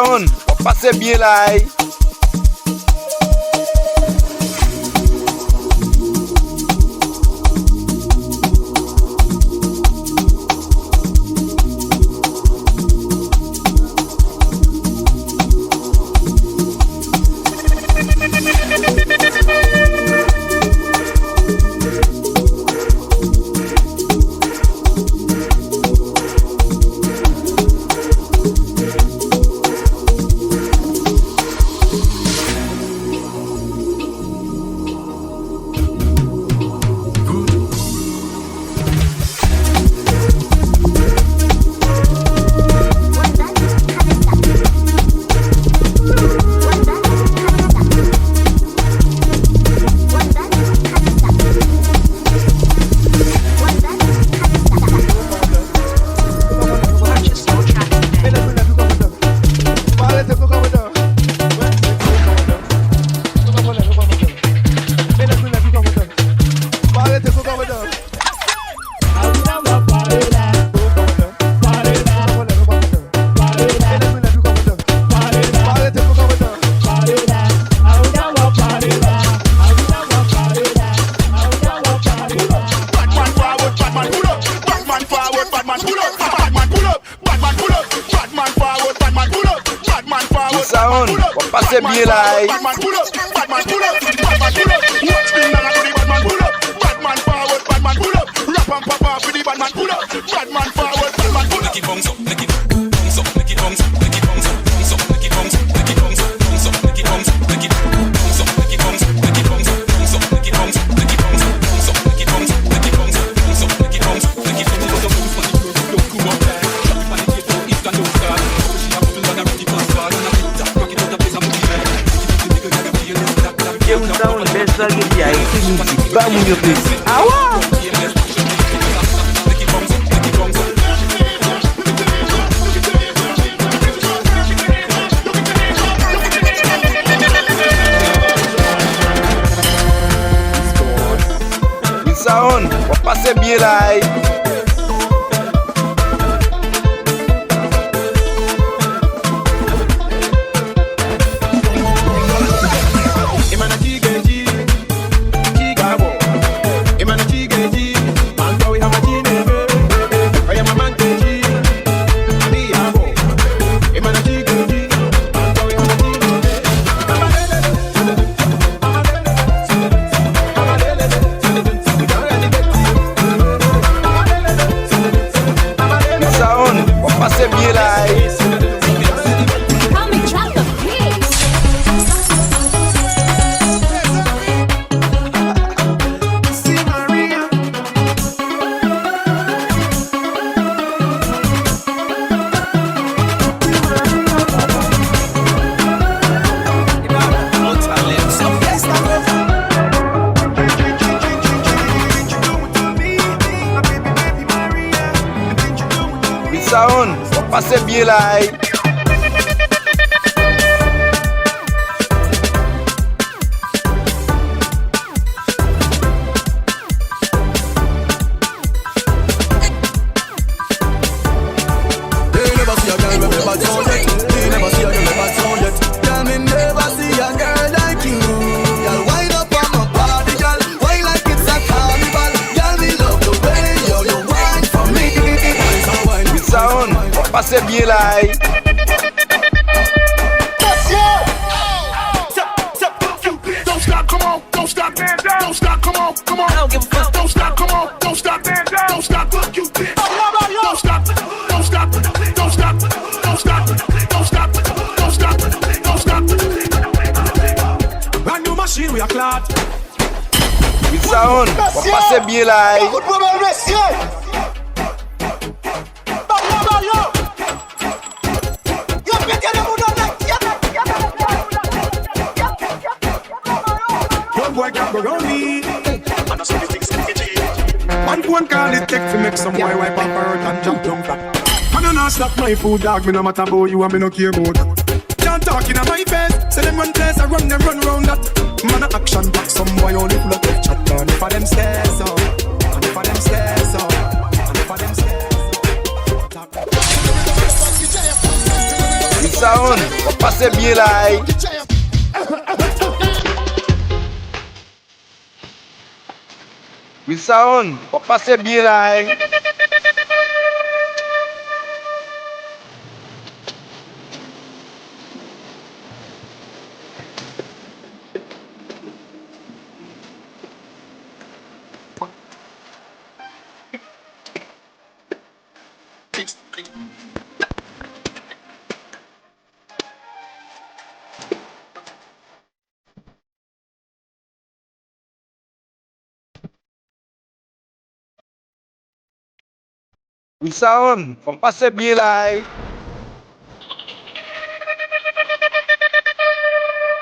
Wilsawon, on passe bien là. Wilsawon, on passe bien là. Batman pull up, Batman pull up, Batman pull up. Watch me now do the Batman pull up, Batman forward, Batman pull up. Rap and pop off with the Batman pull up, Batman forward, Batman pull up. Make it bounce up, make it bounce up, make it bounce up, make it bounce up, bounce up, make it bounce up, make it bounce up, bounce up, make it bounce up, make it bounce up, make it bounce up, make it bounce up, bounce up, make it bounce up, make it bounce up, bounce up, make it bounce up, make it bounce up, bounce up, make it bounce up, make it bounce up. Wilsawon, best lagi dia itu music. Bangun yo please. Awak. Wilsawon, on passe bien là. Passe bien là. Wilsawon, on passe bien là. Wilsawon, on passe bien là. Don't stop, come on, don't stop, don't stop, come on, come on. I don't give a fuck. Don't stop, come on, don't stop, don't stop, don't stop, don't stop, don't stop, don't stop, don't stop, don't stop, don't stop. Brand new machine, we are clad. Wilsawon, on passe bien là. Boy can't go round me. One phone call it take to make some boy wipe up her hurt and jump down flat. I don't know stop my food dog, me no matter about you and me no care about that. Can't talk in my face, say them run place, I run them run round that. Man a action back, some boy only full of tech chat. And if I them stairs up, and if I them stairs up, and if I them stairs up. Wilsawon, passer bien là. Wilsawon, on passer bien là. Wilsawon, on passer bien là.